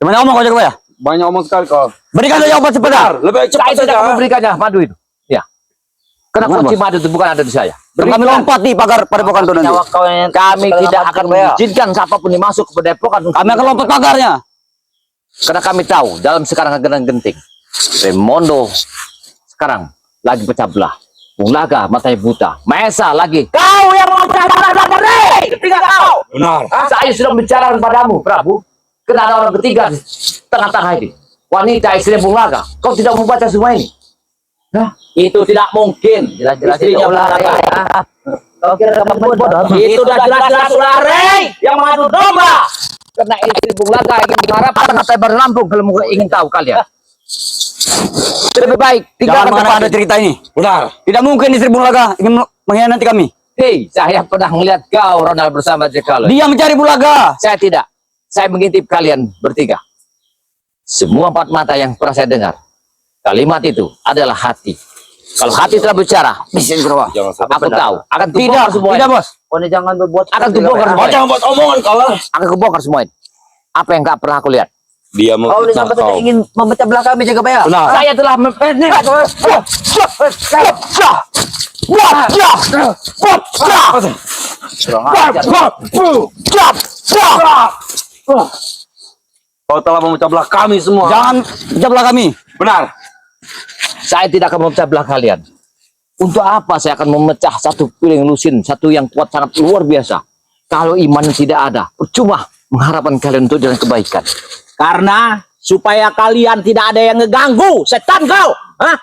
Speaker 3: Jangan ngomong kau Jagabaya.
Speaker 2: Banyak omong sekali kau.
Speaker 3: Berikan saja obat sebentar.
Speaker 2: Lebih cepat
Speaker 1: Saya tidak
Speaker 2: saja.
Speaker 1: akan memberikannya madu itu. Ya. Karena
Speaker 3: Kenapa,
Speaker 1: kunci
Speaker 3: Bos?
Speaker 1: madu itu bukan ada di saya.
Speaker 3: Kami lompat di pagar padepokan itu nanti.
Speaker 1: Nyawa kami tidak akan mengizinkan siapapun yang masuk ke padepokan.
Speaker 3: Kami akan lompat pagarnya.
Speaker 1: Karena kami tahu dalam sekarang genang genting, Raimondo sekarang lagi pecah belah. Bung Laga matanya buta. Maesa lagi.
Speaker 4: Kau yang mau berani, ketika kau.
Speaker 2: Benar.
Speaker 1: Saya sudah bicara padamu, Prabu. Karena ada orang ketiga di tengah-tengah ini. Wanita istri Bung Laga. Kau tidak membaca semua ini.
Speaker 4: Itu tidak mungkin.
Speaker 1: Jelas-jelas
Speaker 4: Istrinya
Speaker 1: itu
Speaker 4: Bung Laga.
Speaker 1: Kau kira kamu bodoh?
Speaker 4: Itu sudah jelas-jelas Ulare yang mengadu domba.
Speaker 1: Karena istri Bung Laga ingin mengharapkan apa berlampung kalau ingin tahu kalian. Lebih baik
Speaker 3: Jangan
Speaker 1: tinggalkan
Speaker 3: mana
Speaker 1: tempat
Speaker 3: ada
Speaker 1: ini.
Speaker 3: cerita ini.
Speaker 2: Benar.
Speaker 3: Tidak mungkin istri Bung Laga ingin mengkhianati kami.
Speaker 1: Hei, saya pernah melihat kau Ronald bersama Jekalo.
Speaker 3: Dia mencari Bung Laga.
Speaker 1: Saya tidak. Saya mengintip kalian bertiga. Semua empat mata yang pernah saya dengar. Kalimat itu adalah hati. Kalau hati telah bicara,
Speaker 3: Bisa berapa?
Speaker 2: Jangan sampai
Speaker 1: aku tahu. Akan
Speaker 3: Tidak,
Speaker 1: kubongkar semua.
Speaker 3: tidak bos.
Speaker 4: Oh, ini jangan berbuat.
Speaker 1: Akan kubongkar semua.
Speaker 2: Jangan buat omongan kau lah.
Speaker 1: Akan kubongkar semua ini. Apa yang tak pernah aku lihat?
Speaker 2: Dia
Speaker 4: Kau ini
Speaker 2: memfitnah
Speaker 4: sampai
Speaker 2: kau.
Speaker 4: ingin memecah belah kami, Jagabaya.
Speaker 2: Benar.
Speaker 1: Saya telah
Speaker 2: Kau telah memecah belah kami semua.
Speaker 3: Jangan pecah belah kami.
Speaker 2: Benar.
Speaker 1: Saya tidak akan memecah belah kalian. Untuk apa saya akan memecah satu piring lusin, satu yang kuat sangat luar biasa. Kalau iman tidak ada, percuma mengharapkan kalian untuk jalan kebaikan.
Speaker 4: Karena supaya kalian tidak ada yang ngeganggu. Setan kau. Hah?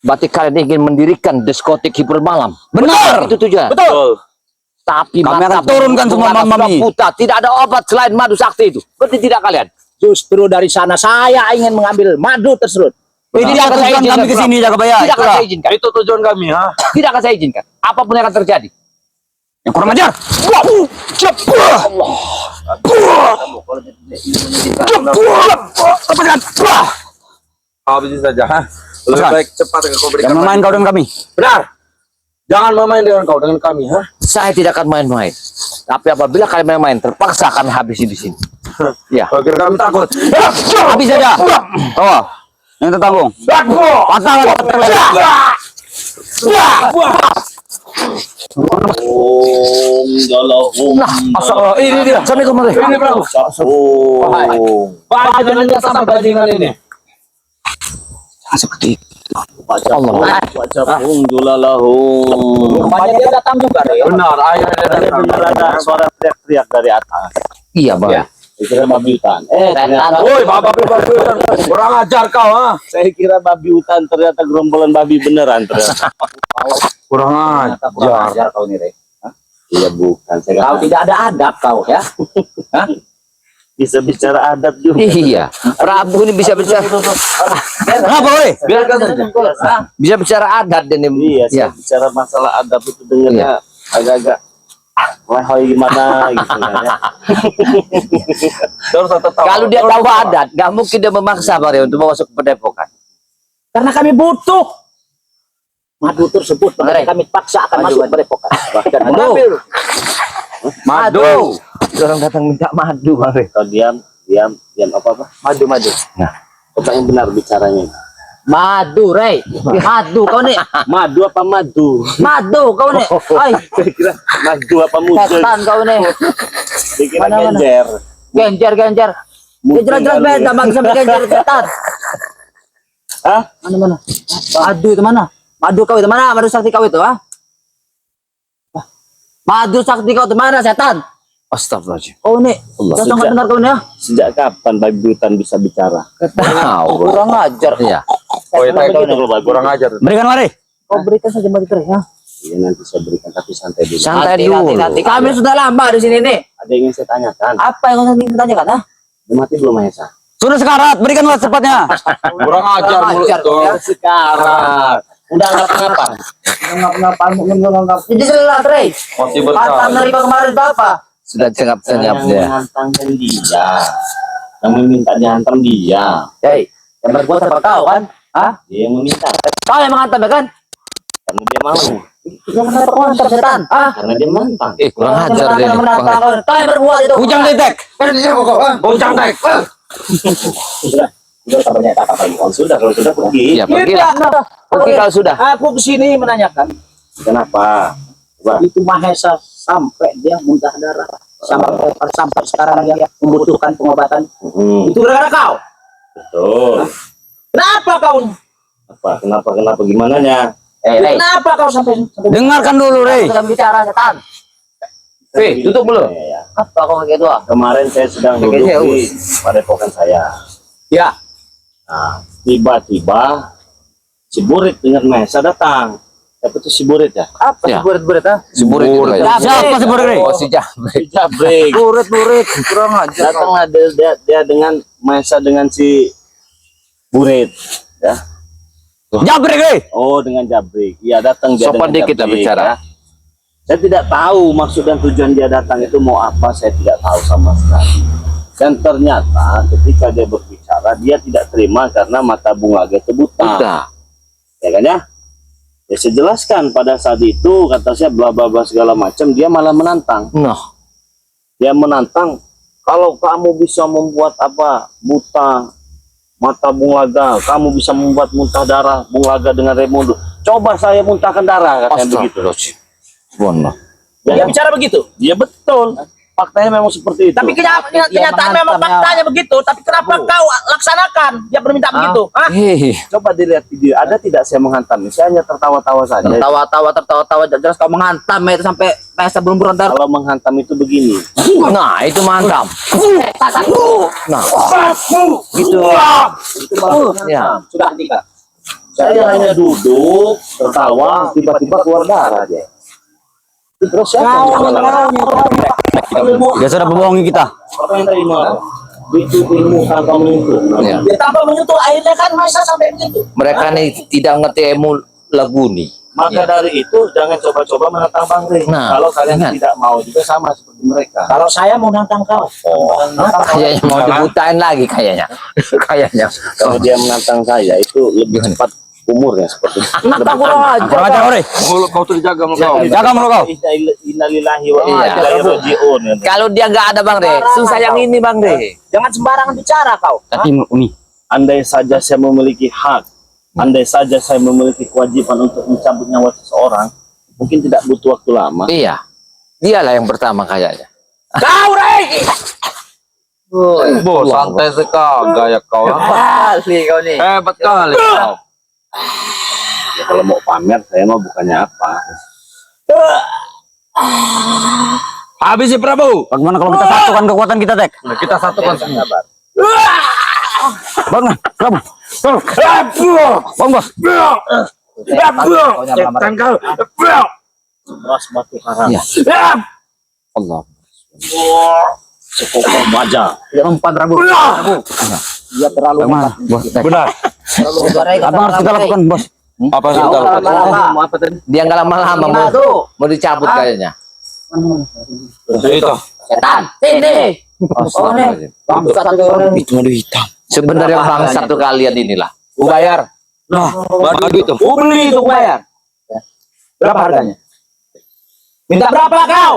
Speaker 1: Berarti kalian ingin mendirikan diskotik hiburan malam.
Speaker 3: Benar.
Speaker 1: Itu tujuan.
Speaker 2: Betul.
Speaker 1: Tapi
Speaker 3: Kami
Speaker 1: mata
Speaker 3: akan turunkan
Speaker 1: Bung
Speaker 3: semua
Speaker 1: Laga
Speaker 3: mamam
Speaker 1: sudah
Speaker 3: ini.
Speaker 1: buta. Tidak ada obat selain madu sakti itu. Berarti tidak kalian.
Speaker 4: Justru dari sana saya ingin mengambil madu tersebut.
Speaker 3: Ini dia
Speaker 1: Akan saya
Speaker 3: tujuan
Speaker 1: izinkan
Speaker 3: kami ke sini Jagabaya.
Speaker 1: Tidak akan
Speaker 3: Itulah.
Speaker 1: saya izinkan.
Speaker 2: Itu tujuan kami, ha?
Speaker 1: Tidak akan saya izinkan. Apapun yang akan terjadi.
Speaker 3: Yang kurang ajar. Lepaskan.
Speaker 2: Habis saja, ha? Lebih
Speaker 3: Pesan.
Speaker 2: baik cepat kau berikan.
Speaker 3: Jangan main kau dengan kami.
Speaker 2: Benar. Jangan main dengan kau, dengan kami, ha?
Speaker 1: Saya tidak akan main-main. Tapi apabila kalian main-main, terpaksa akan habisi di sini. Ya.
Speaker 2: Kau kira kami takut?
Speaker 3: Habis saja. Oh, yang tertanggung. Patah.
Speaker 1: Nah, asal ini dia. Sampai kemari.
Speaker 2: Ini Prabu. Bajingannya sama bajingan ini.
Speaker 3: Seperti
Speaker 1: Allah.
Speaker 4: Rupanya dia datang juga. Ya.
Speaker 2: Benar, akhirnya dia datang.
Speaker 5: Ada suara teriak-teriak dari atas.
Speaker 1: Iya, Bang.
Speaker 5: Saya kira babi hutan.
Speaker 1: Ternyata
Speaker 2: Woi, bapak kurang ajar kau, ha?
Speaker 5: Saya kira babi hutan, ternyata gerombolan babi beneran ternyata.
Speaker 2: Kurang
Speaker 4: Kurang
Speaker 2: ajar.
Speaker 4: ajar kau nih, Rey.
Speaker 5: Iya bukan. Saya
Speaker 4: Kau
Speaker 5: kata,
Speaker 4: tidak ada adab kau ya.
Speaker 5: bisa bicara adat juga.
Speaker 1: Iya. Prabu ini bisa bicara.
Speaker 3: apa, woi?
Speaker 1: Biarkan saja. Bisa bicara adat dan
Speaker 5: Iya, saya
Speaker 1: ya.
Speaker 5: bicara masalah adab itu dengannya agak-agak lehoi gimana gitu kan ya.
Speaker 2: Terus satu tahun.
Speaker 1: Kalau dia tahu adat, nggak mungkin dia memaksa Bang Rey untuk masuk ke padepokan.
Speaker 4: Karena kami butuh madu tersebut.
Speaker 1: Rey.
Speaker 4: Makanya kami paksa akan masuk ke padepokan.
Speaker 5: Bahkan
Speaker 4: Mengambil
Speaker 2: Madu.
Speaker 1: Orang datang minta madu, Bang Rey.
Speaker 5: kalau diam apa?
Speaker 1: Madu. Nah,
Speaker 5: Coba yang benar bicaranya.
Speaker 4: madu, Rey. Madu kau nih.
Speaker 5: Madu apa madu?
Speaker 4: Madu kau nih. Ay,
Speaker 5: Saya kira madu apa musuh?
Speaker 4: setan kau nih.
Speaker 5: Saya kira
Speaker 4: Mana-mana.
Speaker 5: genjer.
Speaker 4: Genjer. Ya jelas-jelas beda bang sampai genjer setan.
Speaker 5: Hah?
Speaker 4: Mana? Madu itu mana? Madu kau itu mana? Madu sakti kau itu, ah? Madu sakti kau itu mana, setan?
Speaker 1: astagfirullahaladzim.
Speaker 4: Oh nih,
Speaker 1: Allah.
Speaker 4: jangan nggak benar kau nih, ah?
Speaker 5: Sejak kapan babi hutan bisa bicara?
Speaker 1: Wow,
Speaker 4: Kurang ajar.
Speaker 1: Iya.
Speaker 2: Oh, itu
Speaker 5: Kenapa begitu kalau babi?
Speaker 2: kurang ajar.
Speaker 3: Berikan lari.
Speaker 4: Kau berikan saja madu terus, ya.
Speaker 5: Iya nanti saya berikan, tapi santai dulu.
Speaker 1: Santai
Speaker 4: Nanti,
Speaker 1: dulu.
Speaker 4: nanti. Kami sudah lama di sini nih.
Speaker 5: Ada yang ingin saya tanyakan.
Speaker 4: Apa yang ingin ditanyakan? Ah?
Speaker 5: Udah mati belum Mahesa?
Speaker 3: Sudah sekarat, berikanlah cepatnya.
Speaker 2: Kurang ajar mulut tuh.
Speaker 5: Sekarang. Udah ngapa-ngapa.
Speaker 4: Jadi jelas, Rey.
Speaker 2: Masih
Speaker 4: Mantan
Speaker 2: berkah.
Speaker 4: dari kemarin itu apa?
Speaker 1: Sudah cengap-cengap
Speaker 5: Yang
Speaker 1: dia.
Speaker 5: menantangkan dia. Yang meminta dihantam dia.
Speaker 4: Hei, yang berbuat apa kau kan? Hah?
Speaker 5: Dia yang meminta.
Speaker 4: Kau yang menghantam ya kan?
Speaker 5: Karena dia mau.
Speaker 4: Yang kenapa kau hantam setan? Ah?
Speaker 5: Karena dia menantang.
Speaker 1: Kurang ajar dia nih.
Speaker 4: Menantang kau. Kau yang berbuat itu.
Speaker 3: Ujang detek.
Speaker 2: Bocang tek.
Speaker 5: Sudah sabarnya tak apa lagi. Sudah kalau sudah pergi.
Speaker 1: Ya pergilah. Pergi kalau sudah.
Speaker 4: Aku kesini menanyakan.
Speaker 5: Kenapa? Coba.
Speaker 4: Itu Mahesa sampai dia muntah darah. Sampai sekarang dia membutuhkan pengobatan. Itu gara-gara kau.
Speaker 5: Betul.
Speaker 4: Kenapa kau?
Speaker 5: Kenapa gimana nya?
Speaker 4: Kenapa kau sampai
Speaker 3: Dengarkan dulu, Rey.
Speaker 4: dalam bicara setan?
Speaker 1: Tutup dulu.
Speaker 5: Ya.
Speaker 4: Apa kau begitu?
Speaker 5: Kemarin saya sedang duduk di padepokan saya.
Speaker 4: Ya.
Speaker 5: Nah, tiba-tiba si Burit dengan Mahesa datang. Siapa tuh si Burit ya?
Speaker 4: Apa
Speaker 1: Ya.
Speaker 4: sih burit-burit ah?
Speaker 1: Si Burit itu kayak.
Speaker 3: Siapa sih Rey?
Speaker 1: Oh si Jambret.
Speaker 5: Si Jabrik.
Speaker 4: Burit kurang aja.
Speaker 5: Datanglah dia dengan Mahesa dengan si Burit. Ya.
Speaker 3: Jabrik, Rey.
Speaker 5: Oh dengan Jabrik. Iya datang dia.
Speaker 1: Sopan
Speaker 5: dengan
Speaker 1: dikit lah
Speaker 5: Jabrik,
Speaker 1: bicara.
Speaker 5: ya. Saya tidak tahu maksud dan tujuan dia datang itu mau apa. Saya tidak tahu sama sekali. Dan ternyata ketika dia berbicara dia tidak terima karena mata Bunga itu buta.
Speaker 1: Udah.
Speaker 5: Ya kan ya? Ya saya jelaskan pada saat itu kata saya bla bla bla segala macam, dia malah menantang.
Speaker 1: Noh.
Speaker 5: Dia menantang kalau kamu bisa membuat apa buta mata Bunglaga, kamu bisa membuat muntah darah Bunglaga dengan Raimundo. Coba saya muntahkan darah katanya begitu.
Speaker 1: Bono.
Speaker 4: Dia bicara begitu.
Speaker 5: Dia betul. Faktanya memang seperti itu.
Speaker 4: Tapi kenyataan memang faktanya begitu. Tapi kenapa kau laksanakan? Dia permintaan begitu. Hah?
Speaker 5: Coba dilihat video. Ada tidak saya menghantam? Saya hanya tertawa-tawa saja.
Speaker 4: Tertawa-tawa jelas kau menghantam itu sampai Mahesa belum berontar.
Speaker 5: Kalau menghantam itu begini.
Speaker 1: Nah itu mantap. Nah
Speaker 5: Gitu.
Speaker 1: ya.
Speaker 4: Sudah tiga.
Speaker 5: Saya hanya duduk, tertawa, tiba-tiba keluar darah dia. Terus siapa yang
Speaker 3: Dia sudah membohongi kita.
Speaker 5: apa yang tadi mau? Itu ilmu tanpa menyentuh.
Speaker 1: Ya.
Speaker 4: Dia tanpa menyentuh airnya kan Mahesa sampai begitu.
Speaker 1: Mereka nih tidak ngerti ilmu Laguni.
Speaker 5: Maka dari itu jangan coba-coba menantang Bang Rey.
Speaker 1: Nah,
Speaker 5: Kalau kalian
Speaker 1: ingat.
Speaker 5: tidak mau juga sama seperti mereka.
Speaker 4: Kalau saya mau nantang kau.
Speaker 1: Kayaknya mau dibutain lagi kayaknya. Kayaknya.
Speaker 5: Kalau dia menantang saya itu lebih cepat umurnya seperti itu.
Speaker 4: Kenapa kurang aja?
Speaker 3: Kurang ajar, Rey.
Speaker 2: Mulut kau tuh dijaga mulut kau.
Speaker 3: Jaga mulut kau.
Speaker 5: Innalillahi wa inna
Speaker 1: Iya.
Speaker 5: ilaihi raji'un.
Speaker 1: Kalau dia nggak ada Bang Re, susah yang ini Bang Re.
Speaker 4: Jangan sembarangan bicara kau.
Speaker 3: Tapi Umi,
Speaker 5: Andai saja saya memiliki hak, andai saja saya memiliki kewajiban untuk mencabut nyawa seseorang, mungkin tidak butuh waktu lama.
Speaker 1: Iya. Dialah yang pertama kayaknya.
Speaker 4: Kau Rey.
Speaker 2: Bos, santai sekali gaya kau.
Speaker 4: Kali kau nih.
Speaker 2: Hebat kali kau.
Speaker 5: Ya, kalau mau pamer saya mah bukannya apa.
Speaker 2: Habis si Prabu.
Speaker 3: bagaimana kalau kita satukan kekuatan kita, Tek?
Speaker 2: Nah, kita satukan sabar.
Speaker 3: Bangun, Prabu. Bang, Bos.
Speaker 2: Cetan kau.
Speaker 5: Ras batu karang.
Speaker 1: Iya. Allah.
Speaker 5: Sekokong baja.
Speaker 3: Empat, Prabu.
Speaker 4: Dia terlalu
Speaker 3: Bagaimana, Bos? Tek?
Speaker 2: Benar.
Speaker 3: Apa harus kita lakukan, Bos?
Speaker 2: Apa yang kita lakukan?
Speaker 4: lama-lama.
Speaker 5: Apa tadi?
Speaker 1: Dia nggak lama-lama mau dicabut kayaknya.
Speaker 2: Itu.
Speaker 4: Setan. Sini. Oh nih. Bangsat kau nih.
Speaker 3: Itu madu hitam.
Speaker 1: Sebenarnya bangsat tuh kalian inilah.
Speaker 2: Bayar. Nah, baru itu.
Speaker 4: Beli itu bayar. Berapa harganya? Minta berapa kau?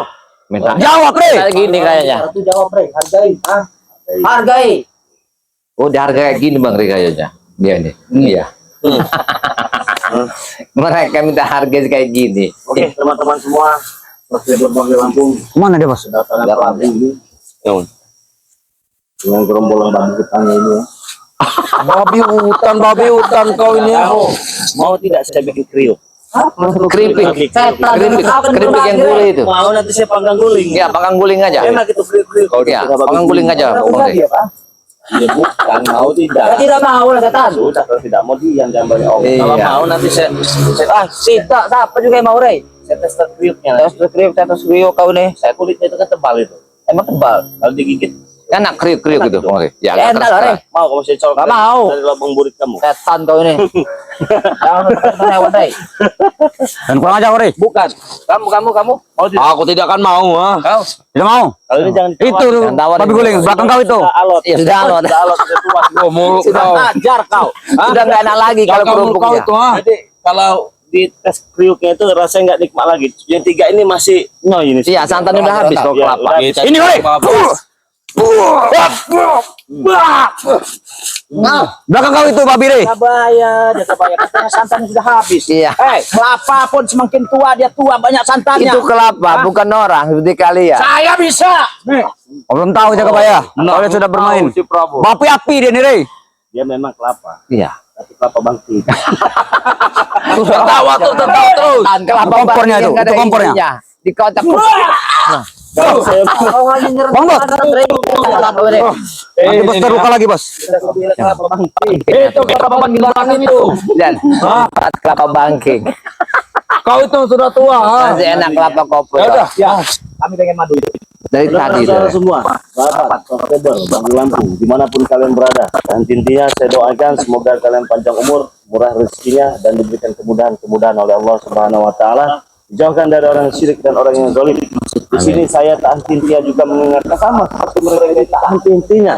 Speaker 1: Minta.
Speaker 3: Jawab, Rey.
Speaker 1: Kayak gini kayaknya.
Speaker 4: Satu jawab Rey. Hargai. Ah. Hargai.
Speaker 1: Oh, di harga kayak gini Bang Re kayaknya. Dia nih. Iya. Mereka minta harga kayak gini.
Speaker 5: Oke, teman-teman semua, prosedur Bang Lampung
Speaker 3: Kemana dia, Bos?
Speaker 5: kedatangan Prabu ini dengan gerombolan babi hutannya ini ya.
Speaker 2: Babi hutan kau ini.
Speaker 5: Mau tidak saya bikin kriuk?
Speaker 1: Keripik. Keripik yang gulai itu.
Speaker 5: Mau nanti saya panggang guling.
Speaker 1: Ya, panggang guling aja.
Speaker 5: Enak itu kriuk-kriuk.
Speaker 1: Ya, panggang guling aja Bang Re.
Speaker 5: Ya bukan, mau tidak.
Speaker 4: Tidak mau lah setan.
Speaker 5: Sudah, kalau tidak mau diam, jangan banyak omong.
Speaker 1: Iya.
Speaker 5: Kalau mau nanti saya
Speaker 4: Tidak, siapa juga yang mau Rey?
Speaker 5: tes kriuknya.
Speaker 4: Tetes kriuk kau nih.
Speaker 5: Saya kulitnya itu kan tebal itu.
Speaker 4: Emang tebal.
Speaker 5: Kalau digigit,
Speaker 1: Enak kriuk-kriuk gitu. Oke. Ya,
Speaker 4: Enak
Speaker 1: agak
Speaker 4: lah,
Speaker 1: keras.
Speaker 4: Rey.
Speaker 5: mau kamu saya colok
Speaker 4: Nggak mau.
Speaker 5: dari lubang burit kamu.
Speaker 4: Setan kau ini. Jangan tekan hewan Rey.
Speaker 3: Dan kurang aja, Ore.
Speaker 4: Bukan. Kamu.
Speaker 5: Oh, tidak.
Speaker 2: Aku tidak akan mau.
Speaker 5: Kau,
Speaker 3: Tidak mau.
Speaker 5: kalau ini jangan
Speaker 3: Itu babi guling belakang kau itu.
Speaker 5: Sudah alot.
Speaker 4: Ya, sudah alot.
Speaker 5: Sudah alot, sudah tua.
Speaker 2: Oh, mulut
Speaker 4: Sudah
Speaker 2: kau.
Speaker 4: hajar kau. Sudah nggak enak lagi kalau
Speaker 2: Jaga mulut kau
Speaker 4: kerupuknya.
Speaker 2: itu, ha?
Speaker 5: Jadi kalau di tes kriuknya itu rasanya nggak nikmat lagi. Yang tiga ini masih nyoy ini.
Speaker 4: Iya, santannya udah habis kau
Speaker 5: Ya,
Speaker 4: kelapa.
Speaker 5: udah.
Speaker 3: Ini, Ore. Belakang kau itu babi, Re.
Speaker 4: Jaka bayar. Katanya santannya sudah habis. Iya. Kelapa pun semakin tua dia tua banyak santannya. Itu kelapa, bukan orang seperti kalian. Saya bisa.
Speaker 3: Oh, belum tahu Jaga Baya. Kau dia sudah bermain.
Speaker 2: Si Prabu.
Speaker 3: Bapi api dia nih, Re.
Speaker 5: Dia memang kelapa,
Speaker 4: Iya.
Speaker 5: tapi kelapa bangkit.
Speaker 2: Tertawa terus.
Speaker 4: Kelapa
Speaker 3: Kompornya
Speaker 4: bangkit
Speaker 3: itu,
Speaker 4: yang nggak ada
Speaker 3: itu kompornya.
Speaker 4: isinya. Dikocok.
Speaker 5: Saya
Speaker 3: Bang, nanti bos terluka lagi, bos.
Speaker 2: Itu kelapa bangking belakang itu.
Speaker 4: Dan kelapa bangking.
Speaker 2: Kau itu sudah tua. Ha?
Speaker 4: Masih enak kelapa kopi.
Speaker 2: Ya udah.
Speaker 4: Ya. Kami pengen madu. Dari tadi
Speaker 5: saudara
Speaker 4: itu.
Speaker 5: semua, sahabat Oktober, Bang Lampung, dimanapun kalian berada. Dan intinya saya doakan semoga kalian panjang umur, murah rezekinya, dan diberikan kemudahan oleh Allah Subhanahu Wa Taala. Dijauhkan dari orang syirik dan orang yang zalim. Di sini saya tak henti-hentinya juga mengingatkan sama seperti mereka ini tak henti-hentinya.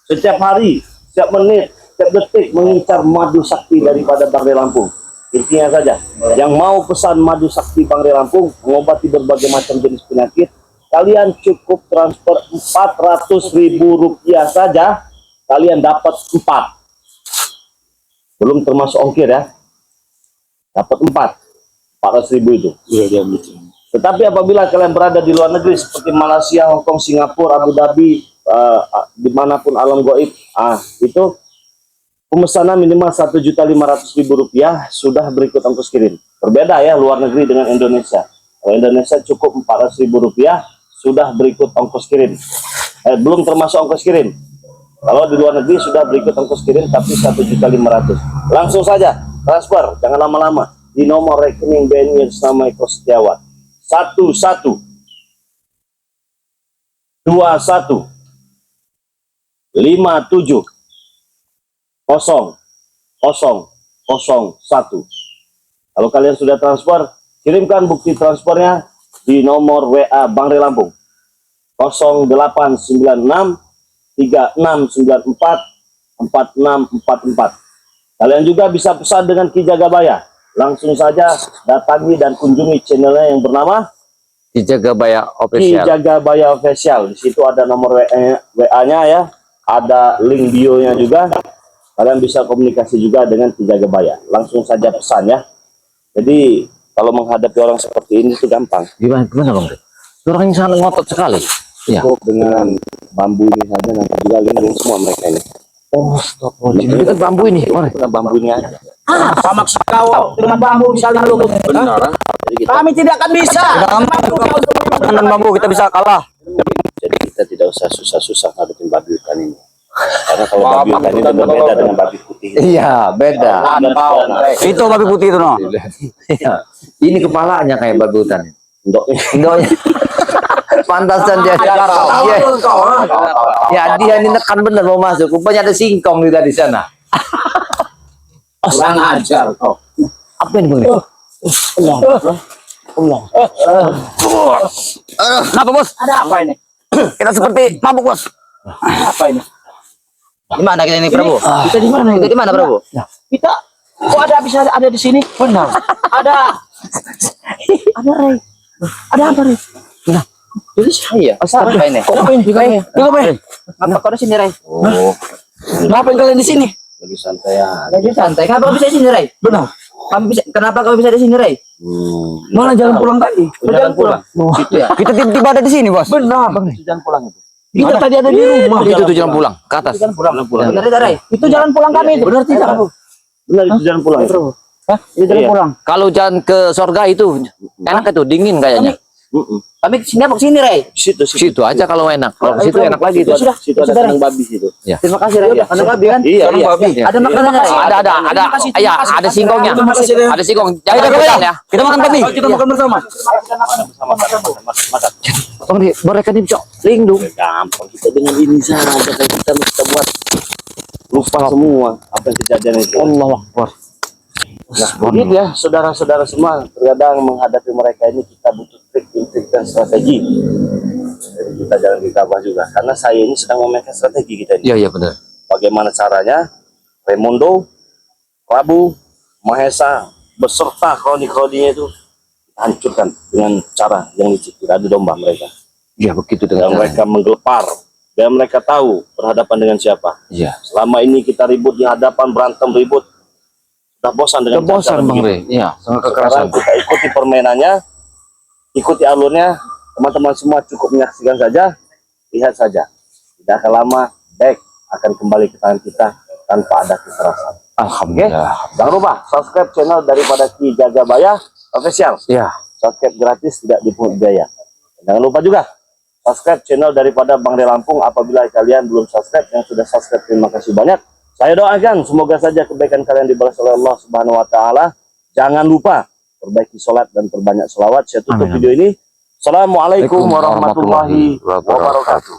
Speaker 5: Setiap hari, setiap menit, setiap detik mengincar madu sakti daripada Bangre Lampung. Intinya saja, yang mau pesan madu sakti Bangre Lampung mengobati berbagai macam jenis penyakit, kalian cukup transfer Rp400.000 saja, kalian dapat 4. Belum termasuk ongkir ya. Dapat 400.000 itu. Tetapi apabila kalian berada di luar negeri seperti Malaysia, Hong Kong, Singapura, Abu Dhabi, dimanapun alam goib, itu pemesanan minimal Rp1.500.000 sudah berikut ongkos kirim. Berbeda ya luar negeri dengan Indonesia. Kalau Indonesia cukup Rp400.000 sudah berikut ongkos kirim. Belum termasuk ongkos kirim. Kalau di luar negeri sudah berikut ongkos kirim tapi Rp1.500.000. Langsung saja transfer, jangan lama-lama di nomor rekening BNI nama Eko Setiawan 11 21 57 0001. Kalau kalian sudah transfer, kirimkan bukti transfernya di nomor WA Bangre Lampung 0896 3694 4644. Kalian juga bisa pesan dengan Ki Jagabaya. Langsung saja datangi dan kunjungi channelnya yang bernama
Speaker 1: Ki Jagabaya
Speaker 5: Ki
Speaker 1: Official.
Speaker 5: Jagabaya Official. Di situ ada nomor WA-nya ya, ada link bio-nya juga. Kalian bisa komunikasi juga dengan Ki Jagabaya. Langsung saja pesan ya. Jadi kalau menghadapi orang seperti ini itu gampang.
Speaker 1: Gimana Bang? Orang yang sangat ngotot sekali. Iya.
Speaker 5: Cukup dengan bambu ini saja nanti juga lindung semua mereka ini.
Speaker 1: Oh, stop. Ini kan bambu ini.
Speaker 5: Dengan bambu ini aja.
Speaker 4: Sama kau dengan bambu misalnya lu.
Speaker 2: Benar.
Speaker 4: Kami tidak akan bisa.
Speaker 3: Dengan bambu kita bisa kalah.
Speaker 5: Jadi kita tidak usah susah-susah ngadepin babi hutan ini. Karena kalau babi hutan ini berbeda dengan babi putih.
Speaker 1: Iya, beda.
Speaker 3: Itu babi putih itu, no.
Speaker 1: Iya. Ini kepalanya kayak babi hutan.
Speaker 5: Indoknya.
Speaker 1: Pantasan dia. Iya. Ya, dia ini nekan bener mau masuk. Rupanya ada singkong juga di sana.
Speaker 4: Kurang ajar kau.
Speaker 1: Apa ini Bang?
Speaker 3: Kenapa, bos?
Speaker 4: Ada apa ini?
Speaker 3: Kita seperti mabuk, bos.
Speaker 4: Apa ini?
Speaker 3: Di mana kita ini, Prabu?
Speaker 4: Kita di mana?
Speaker 3: Kita di mana, Prabu?
Speaker 4: Kita kok bisa ada di sini? Benar. Ada Rey. Ada apa Rey? Nah, jadi saya. Apa ini? Apa ini? Ngapa kau di sini Rey?
Speaker 5: Oh,
Speaker 4: Ngapain kalian di sini?
Speaker 5: lagi santai ya.
Speaker 4: Lagi santai. Kenapa kau bisa di sini Rey? Benar. Kenapa kau bisa di sini Rey?
Speaker 3: Mana jalan pulang tadi?
Speaker 5: Jalan pulang.
Speaker 4: Situ ya.
Speaker 3: Kita tiba-tiba ada di sini, bos.
Speaker 4: Benar.
Speaker 5: Jalan pulang itu.
Speaker 4: Kita tadi ada di rumah.
Speaker 1: Itu tuh jalan pulang ke atas.
Speaker 4: Jalan pulang. Benar tidak Rey? Itu jalan pulang kami itu. Benar tidak?
Speaker 5: Benar itu jalan pulang.
Speaker 4: Hah? Itu jalan
Speaker 5: Iya.
Speaker 4: pulang.
Speaker 1: Kalau jalan ke sorga itu enak itu, dingin kayaknya.
Speaker 4: Kami sini apa sini, Rey?
Speaker 5: Situ.
Speaker 1: Situ aja kalau enak. Kalau situ enak lagi tuh.
Speaker 4: Sudah,
Speaker 5: Situ ada kandang babi situ.
Speaker 4: Terima kasih, Rey. Kandang babi kan?
Speaker 5: Iya.
Speaker 4: Ada makanannya, Rey.
Speaker 1: Ada. Iya, ada singkongnya. Ada singkong. Jangan kalian ya.
Speaker 3: Kita makan babi.
Speaker 2: Kita makan bersama.
Speaker 1: Bang di mereka nih cok. Lindung.
Speaker 5: Gampang kita dengan ini saja kan kita buat lupa semua apa yang kejadian itu.
Speaker 1: Allahu Akbar.
Speaker 5: Nah, begitu ya, saudara-saudara semua, terkadang menghadapi mereka ini kita butuh trik dan strategi. Jadi kita jangan gegabah juga, karena saya ini sedang memainkan strategi kita ini.
Speaker 1: Iya benar.
Speaker 5: Bagaimana caranya Raimundo, Prabu, Mahesa beserta kroni-kroninya itu hancurkan dengan cara yang licik. Tidak ada domba mereka.
Speaker 1: Iya begitu
Speaker 5: Dan
Speaker 1: dengan
Speaker 5: mereka menggelepar. Dan mereka tahu berhadapan dengan siapa.
Speaker 1: Iya.
Speaker 5: Selama ini kita ribut di hadapan, berantem ribut. Sudah bosan dengan cara
Speaker 1: Bang
Speaker 5: begitu.
Speaker 1: Rey. Iya, sangat
Speaker 5: Sekarang
Speaker 1: kekerasan.
Speaker 5: kita ikuti permainannya, ikuti alurnya. Teman-teman semua cukup menyaksikan saja, lihat saja. Tidak akan lama, back akan kembali ke tangan kita tanpa ada kekerasan.
Speaker 1: Alhamdulillah.
Speaker 5: Jangan lupa subscribe channel daripada Ki Jagabaya Official.
Speaker 1: Iya.
Speaker 5: Subscribe gratis, tidak dipungut biaya. Jangan lupa juga subscribe channel daripada Bang Rey Lampung. Apabila kalian belum subscribe, yang sudah subscribe terima kasih banyak. Saya doakan semoga saja kebaikan kalian dibalas oleh Allah Subhanahu wa taala. Jangan lupa perbaiki sholat dan perbanyak selawat. Saya tutup
Speaker 1: Amin.
Speaker 5: video ini. Assalamualaikum
Speaker 1: Waalaikumsalam
Speaker 5: warahmatullahi
Speaker 1: warahmatullahi wabarakatuh.
Speaker 5: wabarakatuh.